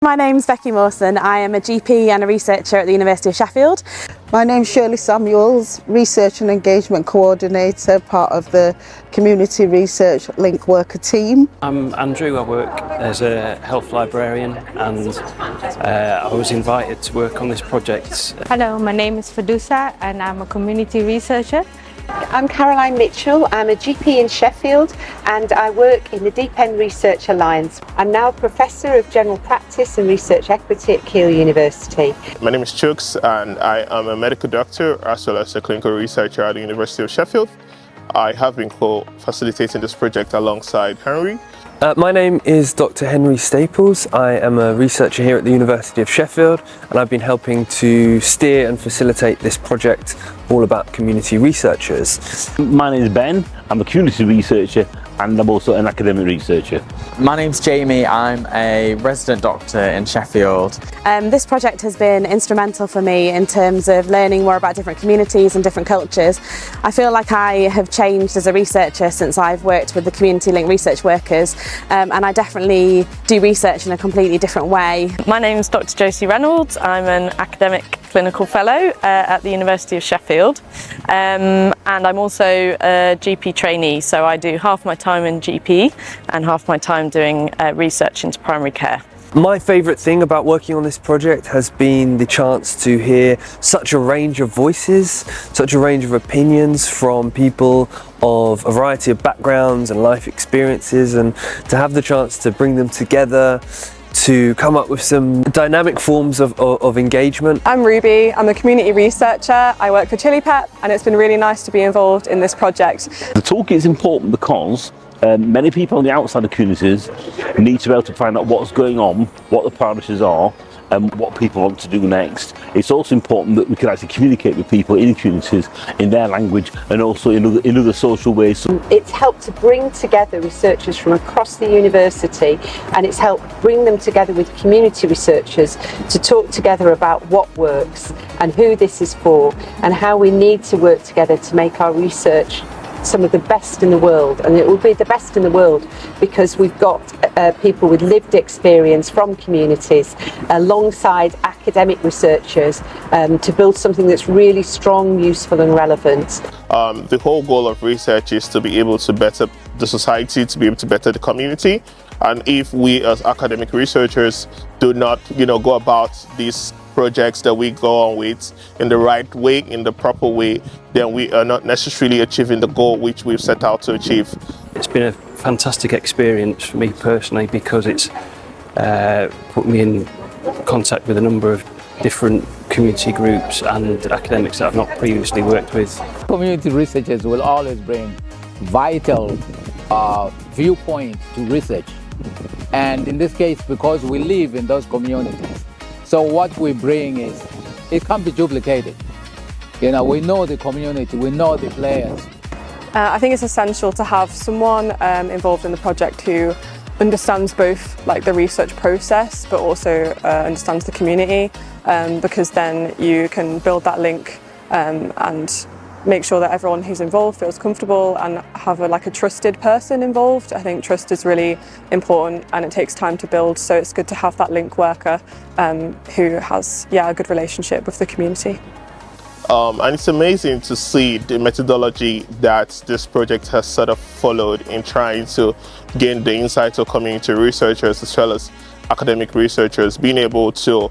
My name's Becky Mawson. I am a GP and a researcher at the University of Sheffield. My name's Shirley Samuels, Research and Engagement Coordinator, part of the Community Research Link Worker team. I'm Andrew. I work as a health librarian and I was invited to work on this project. Hello, my name is Fadusa and I'm a community researcher. I'm Caroline Mitchell. I'm a GP in Sheffield and I work in the Deep End Research Alliance. I'm now a Professor of General Practice and Research Equity at Keele University. My name is Chuks and I am a medical doctor as well as a clinical researcher at the University of Sheffield. I have been co-facilitating this project alongside Henry. My name is Dr. Henry Staples. I am a researcher here at the University of Sheffield and I've been helping to steer and facilitate this project all about community researchers. My name is Ben. I'm a community researcher and I'm also an academic researcher. My name's Jamie. I'm a resident doctor in Sheffield. This project has been instrumental for me in terms of learning more about different communities and different cultures. I feel like I have changed as a researcher since I've worked with the community link research workers, and I definitely do research in a completely different way. My name is Dr. Josie Reynolds. I'm an academic clinical fellow at the University of Sheffield, and I'm also a GP trainee, so I do half my time in GP and half my time doing research into primary care. My favourite thing about working on this project has been the chance to hear such a range of voices, such a range of opinions from people of a variety of backgrounds and life experiences, and to have the chance to bring them together to come up with some dynamic forms of engagement. I'm Ruby, I'm a community researcher, I work for Chili Pep, and it's been really nice to be involved in this project. The toolkit is important because many people on the outside of communities need to be able to find out what's going on, what the priorities are, and what people want to do next. It's also important that we can actually communicate with people in communities in their language and also in other social ways. It's helped to bring together researchers from across the university, and it's helped bring them together with community researchers to talk together about what works and who this is for and how we need to work together to make our research some of the best in the world. And it will be the best in the world because we've got people with lived experience from communities alongside academic researchers to build something that's really strong, useful and relevant. The whole goal of research is to be able to better the society, to be able to better the community. And if we as academic researchers do not, go about these projects that we go on with in the right way, in the proper way, then we are not necessarily achieving the goal which we've set out to achieve. It's been a fantastic experience for me personally because it's put me in contact with a number of different community groups and academics that I've not previously worked with. Community researchers will always bring vital viewpoints to research, and in this case because we live in those communities, so what we bring is, it can't be duplicated. We know the community, we know the players. I think it's essential to have someone involved in the project who understands both the research process but also understands the community, because then you can build that link and make sure that everyone who's involved feels comfortable and have a trusted person involved. I think trust is really important and it takes time to build, so it's good to have that link worker who has a good relationship with the community. And it's amazing to see the methodology that this project has sort of followed in trying to gain the insights of community researchers as well as academic researchers, being able to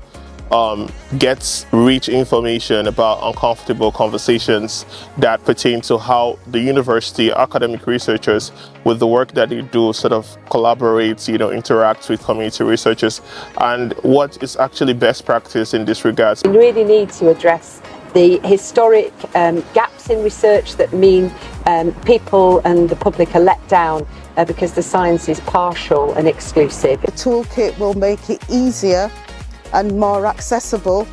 get rich information about uncomfortable conversations that pertain to how the university academic researchers, with the work that they do, sort of collaborate, interact with community researchers, and what is actually best practice in this regard. We really need to address the historic gaps in research that mean people and the public are let down because the science is partial and exclusive. The toolkit will make it easier and more accessible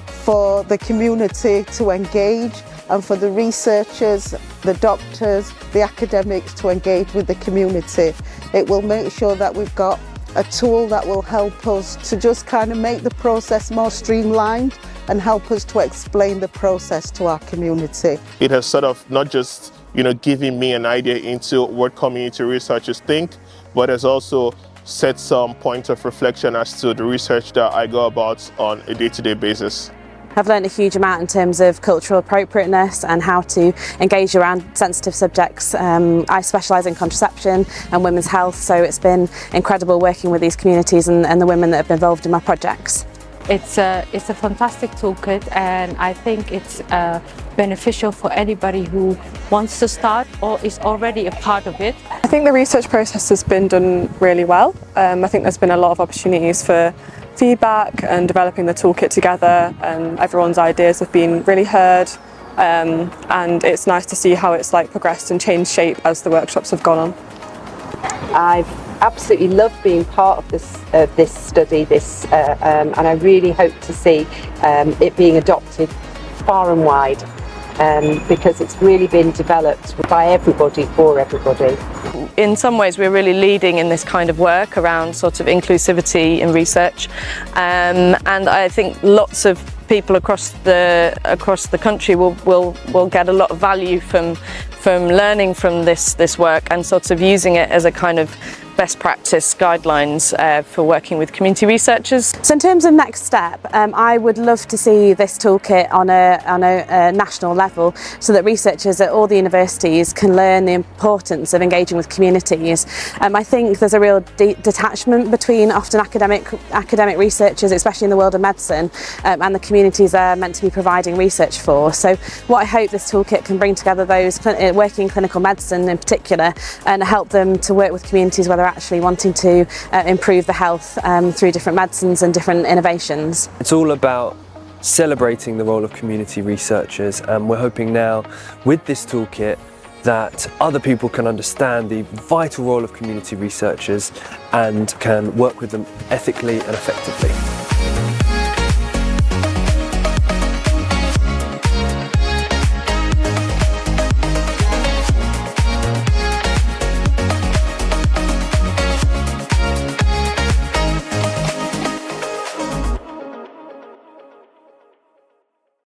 for the community to engage and for the researchers, the doctors, the academics to engage with the community. It will make sure that we've got a tool that will help us to just kind of make the process more streamlined and help us to explain the process to our community. It has sort of not just giving me an idea into what community researchers think, but has also set some points of reflection as to the research that I go about on a day-to-day basis. I've learned a huge amount in terms of cultural appropriateness and how to engage around sensitive subjects. I specialise in contraception and women's health, so it's been incredible working with these communities and the women that have been involved in my projects. It's a fantastic toolkit, and I think it's beneficial for anybody who wants to start or is already a part of it. I think the research process has been done really well. I think there's been a lot of opportunities for feedback and developing the toolkit together, and everyone's ideas have been really heard, and it's nice to see how it's progressed and changed shape as the workshops have gone on. I've absolutely loved being part of this study, and I really hope to see it being adopted far and wide, because it's really been developed by everybody for everybody. In some ways we're really leading in this kind of work around sort of inclusivity in research, and I think lots of people across the country will get a lot of value from learning from this work and sort of using it as a kind of best practice guidelines for working with community researchers. So in terms of next step, I would love to see this toolkit on a national level, so that researchers at all the universities can learn the importance of engaging with communities. I think there's a real detachment between often academic researchers, especially in the world of medicine, and the communities they're meant to be providing research for. So what I hope this toolkit can bring together those working in clinical medicine in particular, and help them to work with communities where they're actually wanting to improve the health through different medicines and different innovations. It's all about celebrating the role of community researchers, and we're hoping now with this toolkit that other people can understand the vital role of community researchers and can work with them ethically and effectively.